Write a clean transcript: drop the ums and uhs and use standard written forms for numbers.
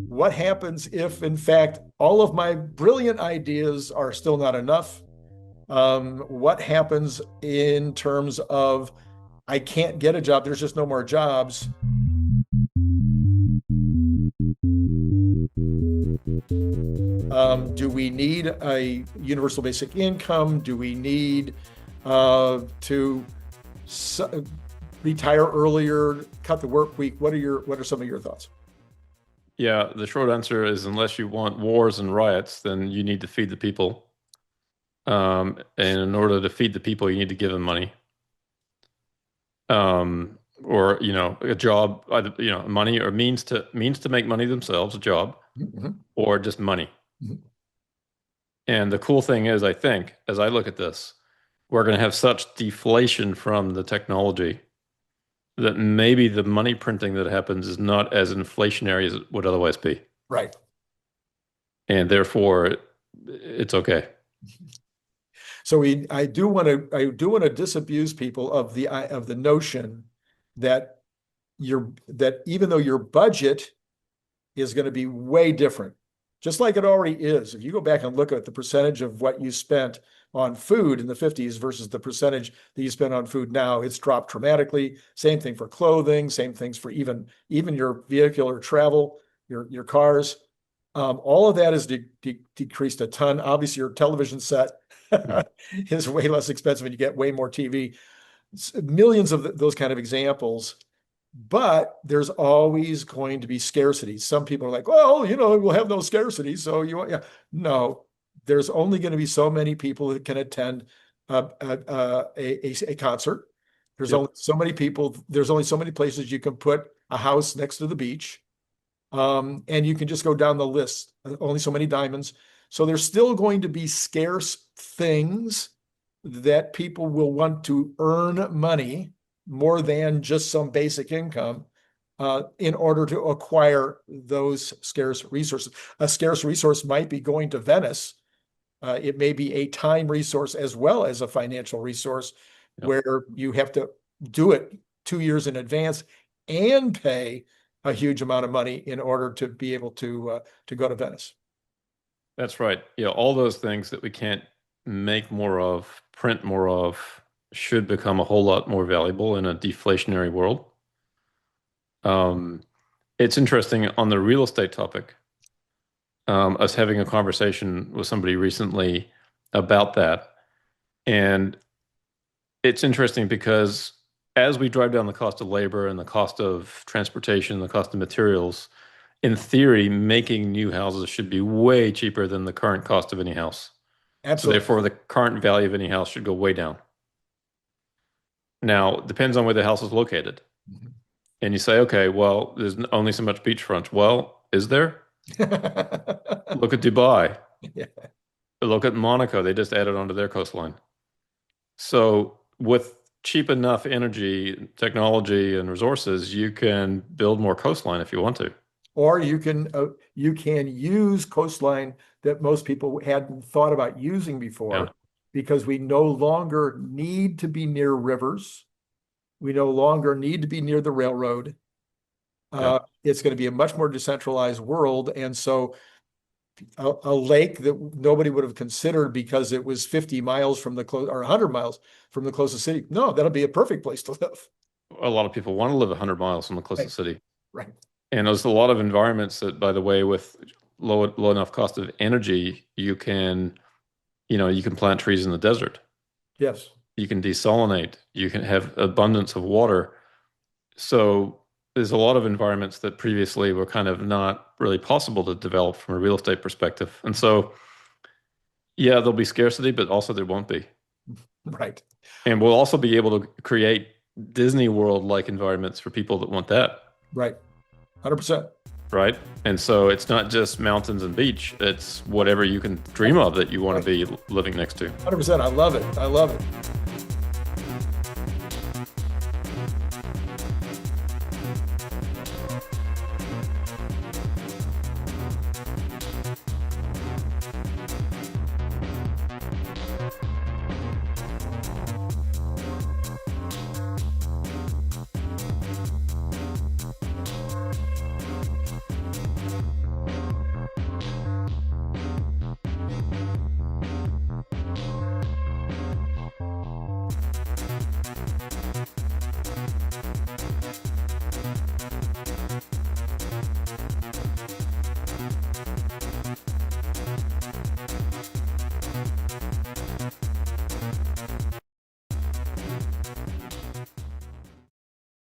What happens if, in fact, all of my brilliant ideas are still not enough? What happens in terms of I can't get a job, there's just no more jobs? Do we need a universal basic income? Do we need to retire earlier, cut the work week? What are some of your thoughts? Yeah, the short answer is unless you want wars and riots, then you need to feed the people. And in order to feed the people, you need to give them money. Or, a job, either, money or means to make money themselves, a job, or just money. And the cool thing is, I think, as I look at this, we're going to have such deflation from the technology that maybe the money printing that happens is not as inflationary as it would otherwise be. Right. And therefore, it's okay. So I do want to disabuse people of the notion that even though your budget is going to be way different, just like it already is. If you go back and look at the percentage of what you spent on food in the 50s versus the percentage that you spend on food now, it's dropped dramatically. Same thing for clothing, same things for even your vehicular travel, your cars. All of that has decreased a ton. Obviously, your television set is way less expensive and you get way more TV. Millions of those kind of examples. But there's always going to be scarcity. Some people are like, well, we'll have no scarcity. So no, there's only going to be so many people that can attend a concert. There's only so many people. There's only so many places you can put a house next to the beach. And you can just go down the list. Only so many diamonds. So there's still going to be scarce things that people will want to earn money more than just some basic income in order to acquire those scarce resources. A scarce resource might be going to Venice. It may be a time resource as well as a financial resource where you have to do it 2 years in advance and pay a huge amount of money in order to be able to go to Venice. That's right. Yeah, all those things that we can't make more of, print more of, should become a whole lot more valuable in a deflationary world. It's interesting on the real estate topic. I was having a conversation with somebody recently about that. And it's interesting because as we drive down the cost of labor and the cost of transportation, the cost of materials, in theory, making new houses should be way cheaper than the current cost of any house. Absolutely. So therefore, the current value of any house should go way down. Now, it depends on where the house is located. And you say, okay, well, there's only so much beachfront. Well, is there? Look at Dubai. Yeah. Look at Monaco. They just added onto their coastline. So with cheap enough energy, technology, and resources, you can build more coastline if you want to. Or you can use coastline that most people hadn't thought about using before, because we no longer need to be near rivers. We no longer need to be near the railroad. It's going to be a much more decentralized world. And so a lake that nobody would have considered because it was 50 miles from or 100 miles from the closest city. No, that'll be a perfect place to live. A lot of people want to live 100 miles from the closest city. Right. And there's a lot of environments that, by the way, with low enough cost of energy, you can plant trees in the desert. Yes. You can desalinate. You can have abundance of water. So there's a lot of environments that previously were kind of not really possible to develop from a real estate perspective. And so, yeah, there'll be scarcity, but also there won't be. Right. And we'll also be able to create Disney World-like environments for people that want that. Right. 100%. Right. And so it's not just mountains and beach. It's whatever you can dream of that you want to be living next to. 100%. I love it. I love it.